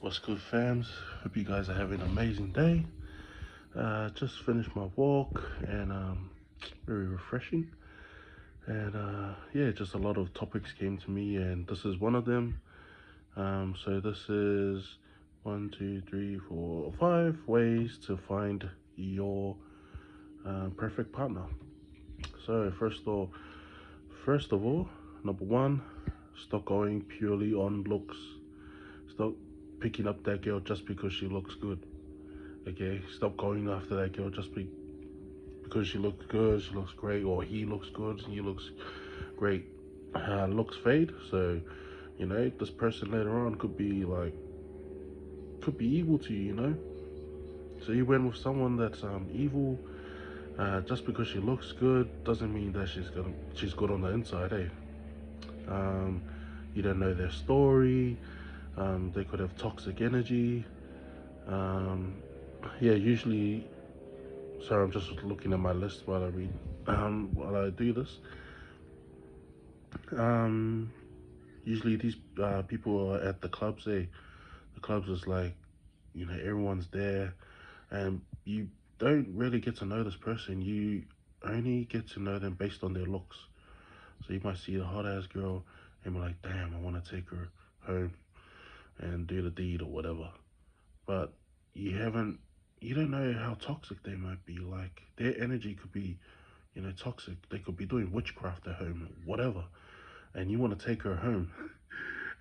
What's good, fams? Hope you guys are having an amazing day. Just finished my walk and very refreshing. And yeah, just a lot of topics came to me, and this is one of them. So this is one, two, three, four, five ways to find your perfect partner. So first of all, number one, stop going purely on looks. Stop picking up that girl just because she looks good. Okay, stop going after that girl because she looks good, she looks great, or he looks good, he looks great. Looks fade, so this person later on could be evil to you. So you went with someone that's evil. Just because she looks good doesn't mean that she's good on the inside. Um, you don't know their story. They could have toxic energy. Um, yeah, usually. Sorry, I'm just looking at my list while I read. While I do this. Um, Usually these people are at the clubs. The clubs is like everyone's there, and you don't really get to know this person. You only get to know them based on their looks. So you might see a hot ass girl and be like, damn, I want to take her home and do the deed or whatever. But you haven't, you don't know how toxic they might be. Like their energy could be, toxic. They could be doing witchcraft at home, or whatever. And you want to take her home,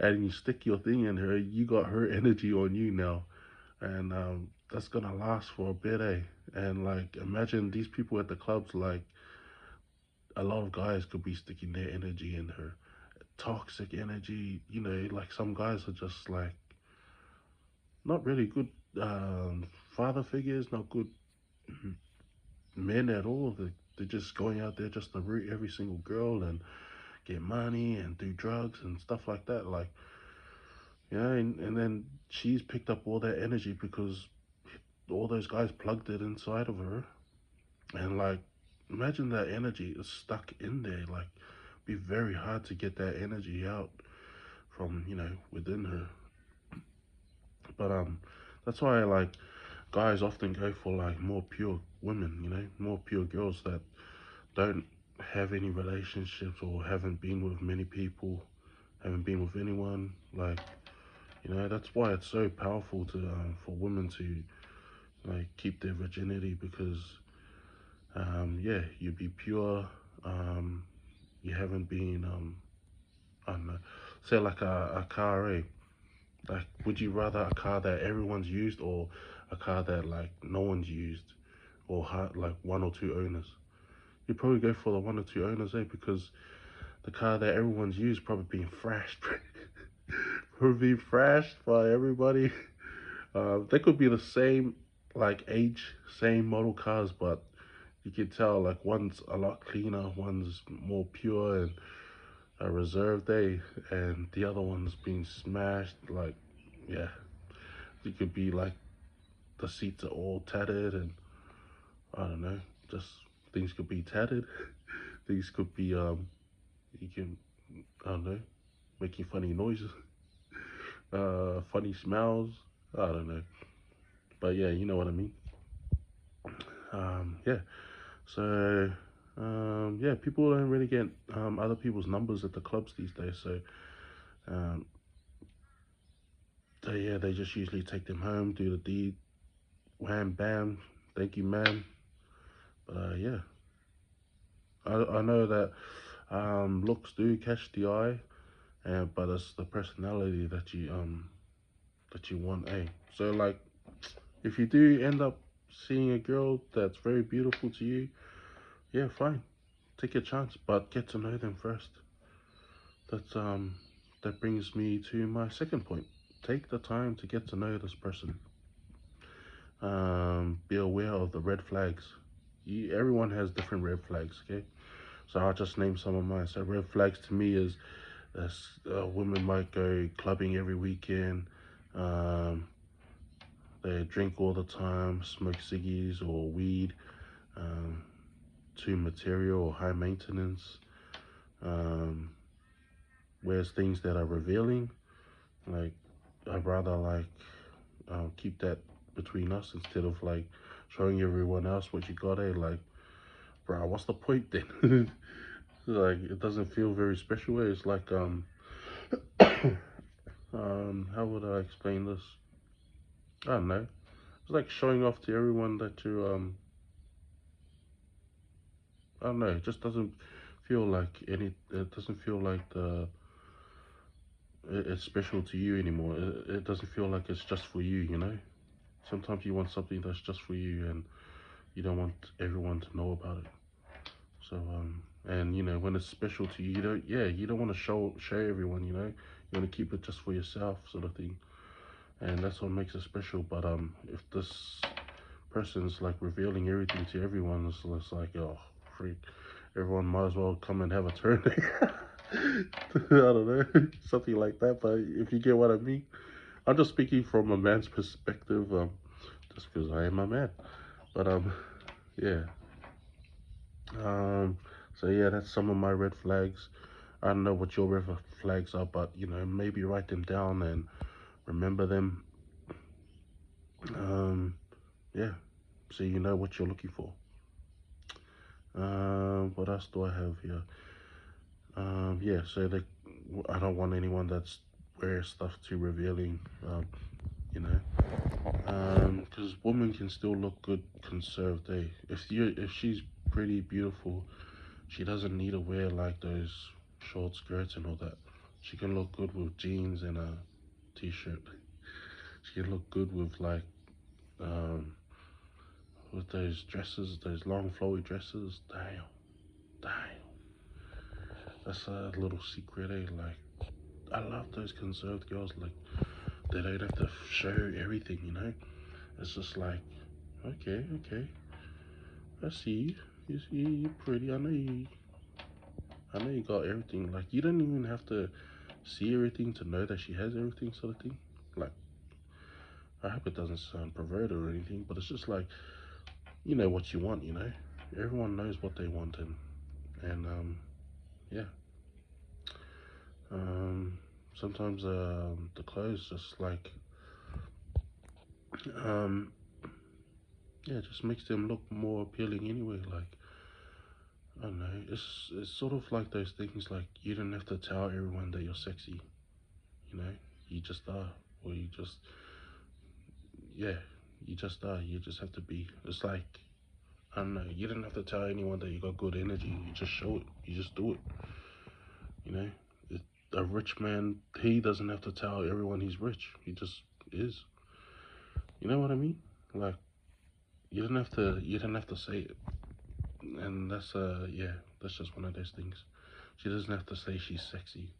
and you stick your thing in her. You got her energy on you now, and that's gonna last for a bit, eh? And like, imagine these people at the clubs. Like, a lot of guys could be sticking their energy in her, toxic energy. Like some guys are just like not really good father figures, not good men at all. They're just going out there just to root every single girl and get money and do drugs and stuff like that. Like, and then she's picked up all that energy because all those guys plugged it inside of her. And like, imagine that energy is stuck in there. Like, be very hard to get that energy out from within her. But that's why like guys often go for like more pure women. More pure girls that don't have any relationships or haven't been with many people, haven't been with anyone. Like, that's why it's so powerful to for women to like keep their virginity because yeah, you be pure. Um, you haven't been I don't know, say like a car, eh? Like, would you rather a car that everyone's used or a car that like no one's used or had like one or two owners? You'd probably go for the one or two owners, eh? Because the car that everyone's used probably being thrashed, probably being thrashed by everybody. They could be the same like age, same model cars, but you can tell like one's a lot cleaner, one's more pure and a reserve day, and the other one's being smashed. Like, yeah, it could be like the seats are all tattered, and I don't know, just things could be tattered. Things could be you can I don't know, making funny noises, funny smells. I don't know, but yeah, you know what I mean. Yeah. So yeah, people don't really get other people's numbers at the clubs these days. Um, yeah, they just usually take them home, do the deed, wham bam, thank you, ma'am. But yeah, I know that looks do catch the eye, but it's the personality that you want. So like, if you do end up seeing a girl that's very beautiful to you, yeah, fine, take a chance, but get to know them first. That's that brings me to my second point. Take the time to get to know this person. Be aware of the red flags. Everyone has different red flags, okay? So I'll just name some of mine. So red flags to me is women might go clubbing every weekend. Um, they drink all the time, smoke ciggies or weed. Um, too material or high maintenance. Um, wears things that are revealing, like I'd rather like keep that between us instead of like showing everyone else what you got. Like, bro, what's the point then? Like, it doesn't feel very special. It's like how would I explain this? I don't know. It's like showing off to everyone that you I don't know. It just doesn't feel like any. It doesn't feel like it's special to you anymore. It doesn't feel like it's just for you. You know. Sometimes you want something that's just for you, and you don't want everyone to know about it. So and you know when it's special to you, you don't want to show everyone. You know, you want to keep it just for yourself, sort of thing. And that's what makes it special. But if this person's like revealing everything to everyone, it's like, oh freak, everyone might as well come and have a turn. I don't know, something like that. But if you get what I mean, I'm just speaking from a man's perspective, just because I am a man. But yeah. Um, so yeah, that's some of my red flags. I don't know what your red flags are, but you know, maybe write them down and remember them. Um, yeah, so you know what you're looking for. What else do I have here? Yeah, so I don't want anyone that's wears stuff too revealing. You know, because women can still look good conserved. If she's pretty beautiful, she doesn't need to wear like those short skirts and all that. She can look good with jeans and a t-shirt. She can look good um with those dresses, those long flowy dresses. Damn, damn. That's a little secret, eh? Like I love those conserved girls. Like they don't have to show everything, you know. It's just like, okay, okay. I see you. You see, you're pretty. I know you got everything. Like you don't even have to see everything to know that she has everything, sort of thing. Like I hope it doesn't sound perverted or anything, but it's just like you know what you want. You know, everyone knows what they want, and yeah. Um, sometimes the clothes just like um yeah, just makes them look more appealing anyway. Like I don't know, it's sort of like those things like you don't have to tell everyone that you're sexy. You know, you just are, or you just yeah, you just are. You just have to be. It's like I don't know. You don't have to tell anyone that you got good energy. You just show it. You just do it. You know, it, a rich man, he doesn't have to tell everyone he's rich. He just is. You know what I mean? Like you don't have to. You don't have to say it. And that's yeah. That's just one of those things. She doesn't have to say she's sexy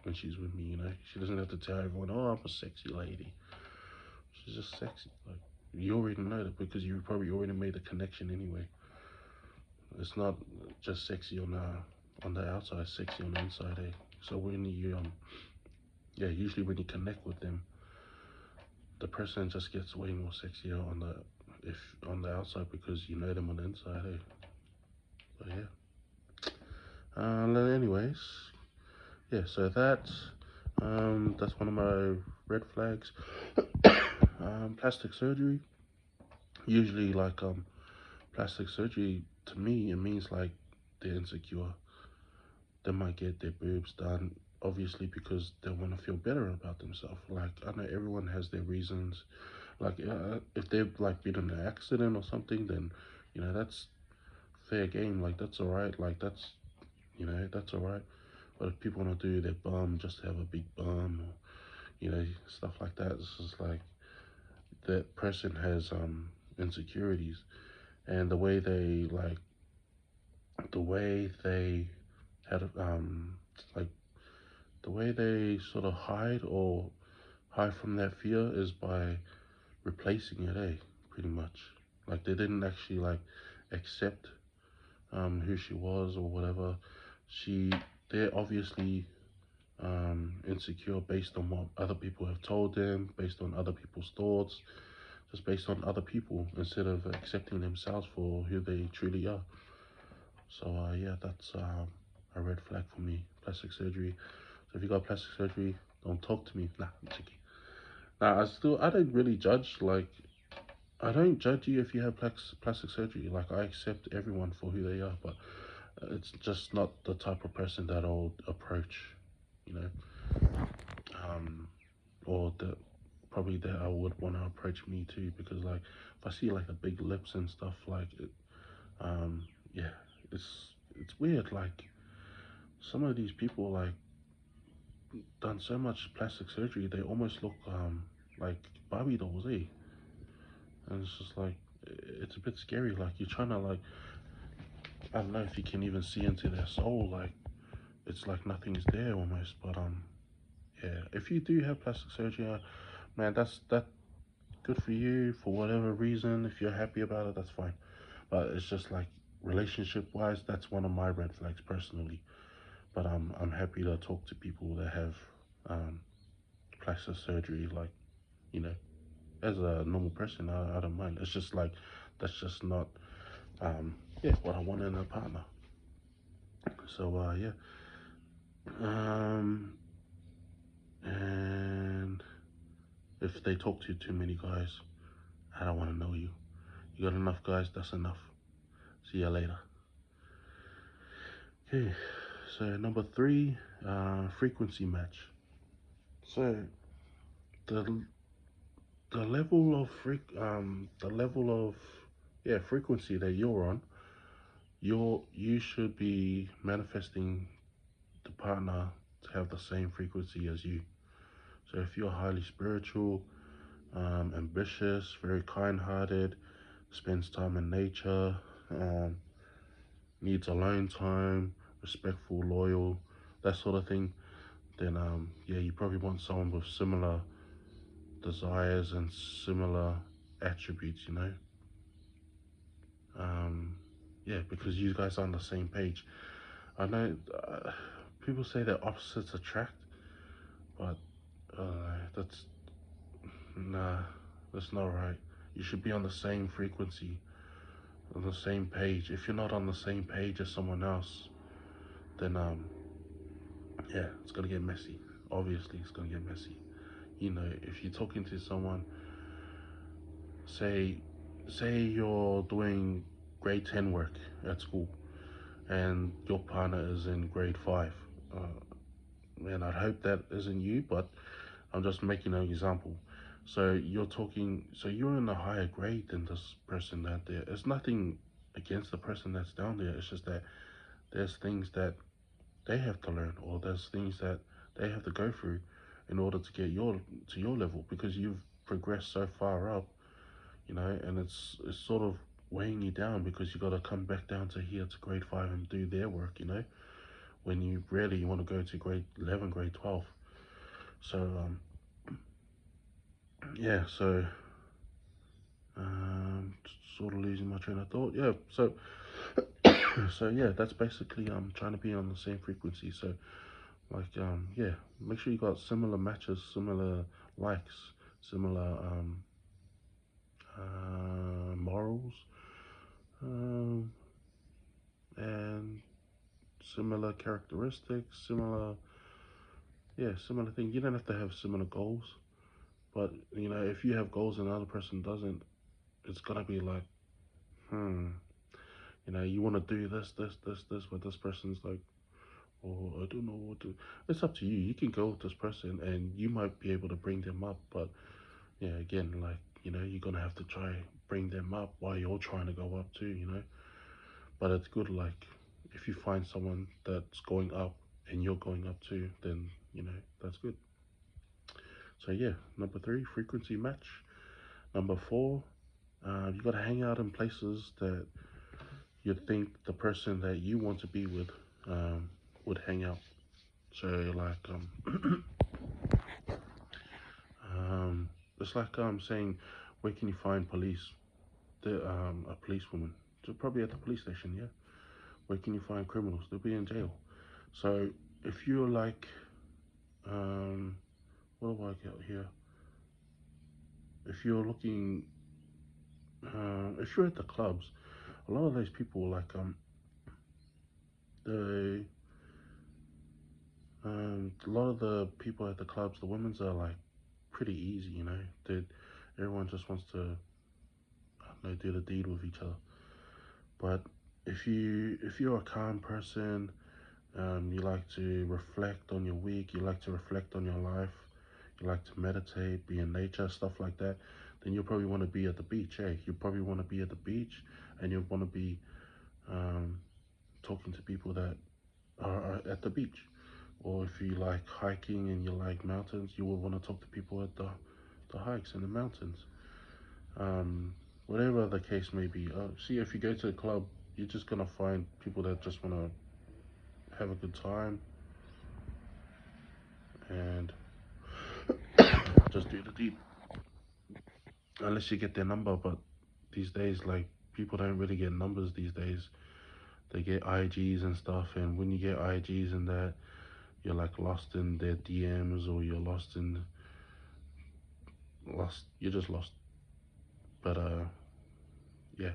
when she's with me. You know, she doesn't have to tell everyone, "Oh, I'm a sexy lady." She's just sexy. Like you already know that because you probably already made a connection anyway. It's not just sexy on the outside, sexy on the inside. Eh? So when you yeah, usually when you connect with them, the person just gets way more sexier on the if on the outside because you know them on the inside. Eh? But yeah. Anyways, yeah. So that's one of my red flags. Plastic surgery. Usually, like plastic surgery to me, it means like they're insecure. They might get their boobs done obviously because they want to feel better about themselves. Like I know everyone has their reasons. Like if they've like been in an accident or something, then you know that's fair game. Like that's all right. Like that's all right. But if people want to do their bum just to have a big bum, or you know stuff like that, it's just like that person has insecurities, and the way they had like the way they sort of hide from that fear is by replacing it, pretty much. Like they didn't actually like accept who she was or whatever. She they're obviously insecure based on what other people have told them, based on other people's thoughts, just based on other people instead of accepting themselves for who they truly are. So yeah, that's a red flag for me. Plastic surgery. So if you got plastic surgery, don't talk to me. Nah, I'm joking. Now, I don't really judge. Like, I don't judge you if you have plastic surgery. Like, I accept everyone for who they are, but it's just not the type of person that I'll approach, you know, um, or that probably that I would want to approach me too, because like if I see like the big lips and stuff, like it, um, yeah, it's weird. Like some of these people like done so much plastic surgery, they almost look like Barbie dolls, eh? And it's just like it's a bit scary. Like you're trying to like I don't know if you can even see into their soul. Like it's like nothing's there almost. But yeah, if you do have plastic surgery, man, that good for you for whatever reason. If you're happy about it, that's fine. But it's just like relationship wise, that's one of my red flags personally. But I'm happy to talk to people that have um, plastic surgery. Like you know, as a normal person, I don't mind. It's just like that's just not yeah what I want in a partner. So yeah. Um, and if they talk to too many guys, I don't want to know you. You got enough guys, that's enough. See ya later. Okay, so number three, frequency match. So the the level of the level of yeah frequency that you're on, you should be manifesting the partner to have the same frequency as you. So if you're highly spiritual, ambitious, very kind-hearted, spends time in nature, um, needs alone time, respectful, loyal, that sort of thing, then yeah, you probably want someone with similar desires and similar attributes, you know. Um, yeah, because you guys are on the same page. I know people say that opposites attract, but that's nah, that's not right. You should be on the same frequency, on the same page. If you're not on the same page as someone else, then yeah, it's gonna get messy. Obviously, it's gonna get messy. You know, if you're talking to someone, say, say you're doing grade 10 work at school, and your partner is in grade 5. And I'd hope that isn't you, but I'm just making an example. So you're talking, so you're in a higher grade than this person that there. It's nothing against the person that's down there. It's just that there's things that they have to learn, or there's things that they have to go through in order to get your level, because you've progressed so far up, you know, and it's sort of weighing you down because you got to come back down to here to grade 5 and do their work, you know, when you really want to go to grade 11, grade 12. So yeah, so um sort of losing my train of thought. Yeah, so so yeah, that's basically trying to be on the same frequency. So like yeah, make sure you got similar matches, similar likes, similar morals, um and similar characteristics, similar yeah, similar thing. You don't have to have similar goals, but you know, if you have goals and the other person doesn't, it's gonna be like, hmm, you know, you want to do this, but this person's like, oh, I don't know what to. It's up to you. You can go with this person, and you might be able to bring them up, but yeah, again, like you know, you're gonna have to try bring them up while you're trying to go up too, you know. But it's good, like if you find someone that's going up and you're going up too, then you know that's good. So yeah, number three, frequency match. Number four, you got to hang out in places that you think the person that you want to be with would hang out. So like um, it's like saying, where can you find police? The a policewoman. So probably at the police station, yeah. Where can you find criminals? They'll be in jail. So if you're like um, what do I get here? If you're looking, if you're at the clubs, a lot of those people like they a lot of the people at the clubs, the women's are like pretty easy, you know. Everyone just wants to, I don't know, do the deed with each other. But if you're a calm person, you like to reflect on your week, you like to reflect on your life, you like to meditate, be in nature, stuff like that, then you'll probably want to be at the beach, eh? You probably want to be at the beach, and you want to be um, talking to people that are at the beach. Or if you like hiking and you like mountains, you will want to talk to people at the hikes in the mountains. Um, Whatever the case may be. See, if you go to a club, you're just gonna find people that just want to have a good time and just do the deed, unless you get their number. But these days, like, people don't really get numbers these days. They get IGs and stuff, and when you get IGs and that, you're like lost in their DMs, or you're lost. You're just lost. But yeah,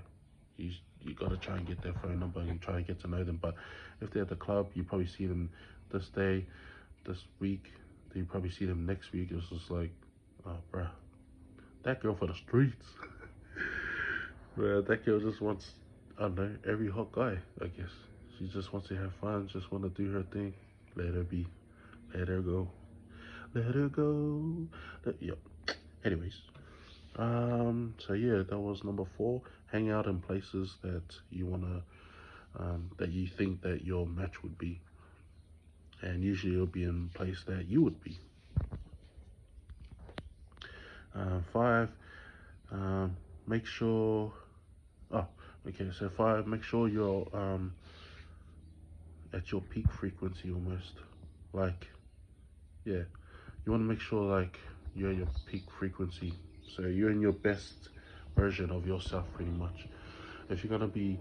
you you gotta try and get their phone number and try and get to know them. But if they're at the club, you probably see them this day, this week. Then you probably see them next week. It's just like, oh, bruh, that girl for the streets. Bruh, that girl just wants, I don't know, every hot guy, I guess. She just wants to have fun, just want to do her thing. Let her be. Let her go. Let her go. Yep. Anyways, so yeah, that was number four. Hang out in places that you wanna, that you think that your match would be, and usually it'll be in a place that you would be. Five, make sure. Oh, okay. So five, make sure you're at your peak frequency almost. Like, yeah, you want to make sure like you're at your peak frequency. So you're in your best version of yourself, pretty much. If you're gonna be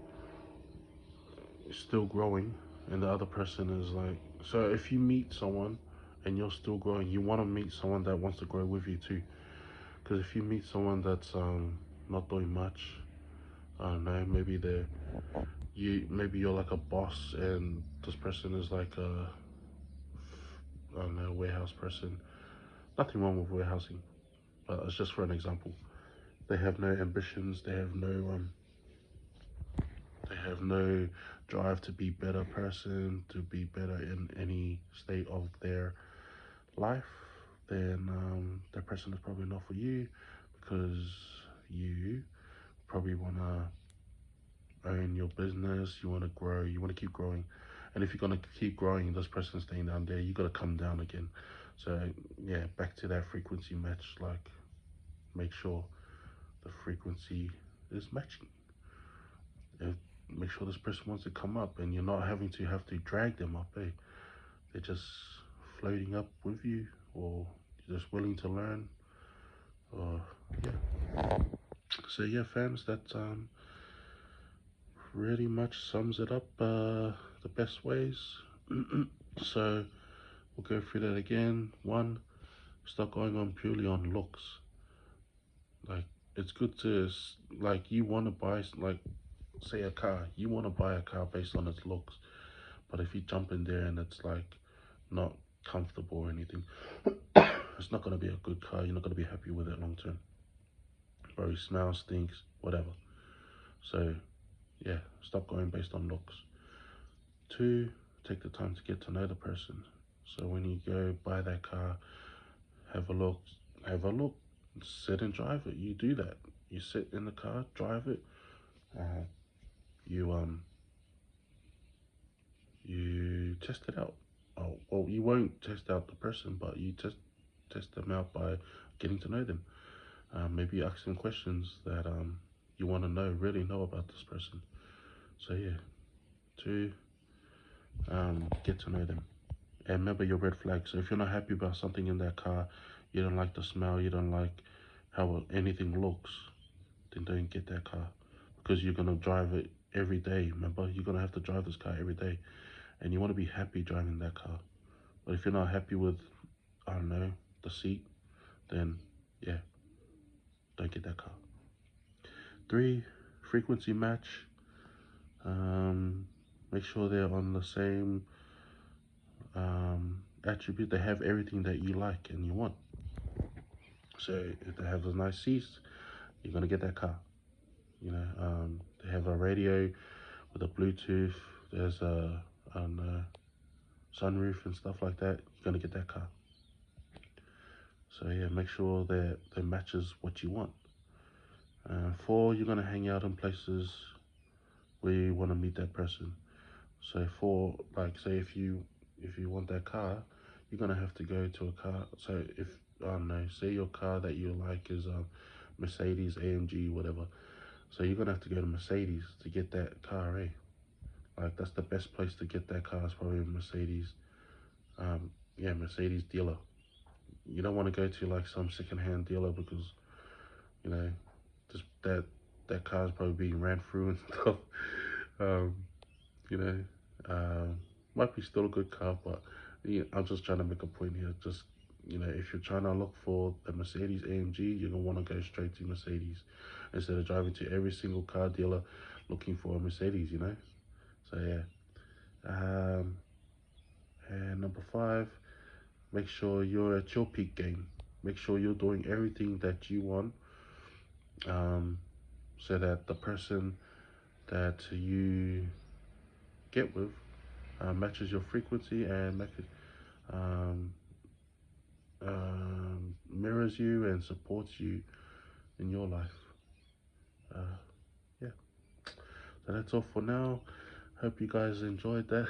still growing and the other person is like, so if you meet someone and you're still growing, you want to meet someone that wants to grow with you too. Because if you meet someone that's not doing much, I don't know, maybe you're like a boss and this person is like a, I don't know, warehouse person. Nothing wrong with warehousing, but it's just for an example. They have no ambitions, they have no drive to be better person, to be better in any state of their life, then that person is probably not for you, because you probably want to own your business, you want to grow, you want to keep growing. And if you're going to keep growing, this person staying down there, you got to come down again. So yeah, back to that frequency match. Like, make sure the frequency is matching. If, make sure this person wants to come up and you're not having to drag them up, eh? They're just floating up with you, or you're just willing to learn, or yeah. So yeah, fams, that pretty much sums it up, the best ways. So we'll go through that again. One, stop going on purely on looks. Like, it's good to, like, you want to buy, like, say a car, you want to buy a car based on its looks. But if you jump in there and it's like not comfortable or anything, it's not going to be a good car. You're not going to be happy with it long term. Or it smells, stinks, whatever. So yeah, stop going based on looks. Two, take the time to get to know the person. So when you go buy that car, have a look, have a look, sit and drive it. You do that. You sit in the car, drive it. Uh, you you test it out. Oh, well, you won't test out the person, but you test them out by getting to know them. Maybe ask them questions that you want to really know about this person. So yeah, two, get to know them. And remember your red flags. So if you're not happy about something in that car, you don't like the smell, you don't like how anything looks, then don't get that car, because you're gonna drive it every day. Remember, you're gonna have to drive this car every day, and you want to be happy driving that car. But if you're not happy with, I don't know, the seat, then yeah, don't get that car. Three, frequency match. Make sure they're on the same attribute. They have everything that you like and you want. So if they have those nice seats, you're gonna get that car. You know, they have a radio with a Bluetooth. There's a sunroof and stuff like that. You're gonna get that car. So yeah, make sure that it matches what you want. Four, you're gonna hang out in places where you want to meet that person. So for like, say if you want that car, you're gonna have to go to a car. So if I don't know, say your car that you like is Mercedes, AMG, whatever. So you're gonna have to go to Mercedes to get that car, eh? Like that's the best place to get that car is probably Mercedes. Yeah, Mercedes dealer. You don't want to go to like some secondhand dealer because you know just that car's probably being ran through and stuff. Um, you know, might be still a good car, but I'm just trying to make a point here. Just if you're trying to look for a Mercedes AMG, you're gonna want to go straight to Mercedes instead of driving to every single car dealer looking for a Mercedes. So yeah. And number five, make sure you're at your peak game. Make sure you're doing everything that you want, um, so that the person that you get with matches your frequency and um, mirrors you and supports you in your life. Uh, yeah, so that's all for now. Hope you guys enjoyed that.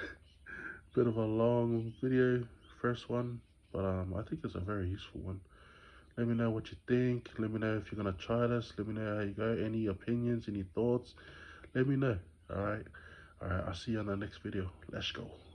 Bit of a long video, first one, but I think it's a very useful one. Let me know what you think. Let me know if you're gonna try this. Let me know how you go. Any opinions, any thoughts. Let me know. All right. I'll see you on the next video. Let's go.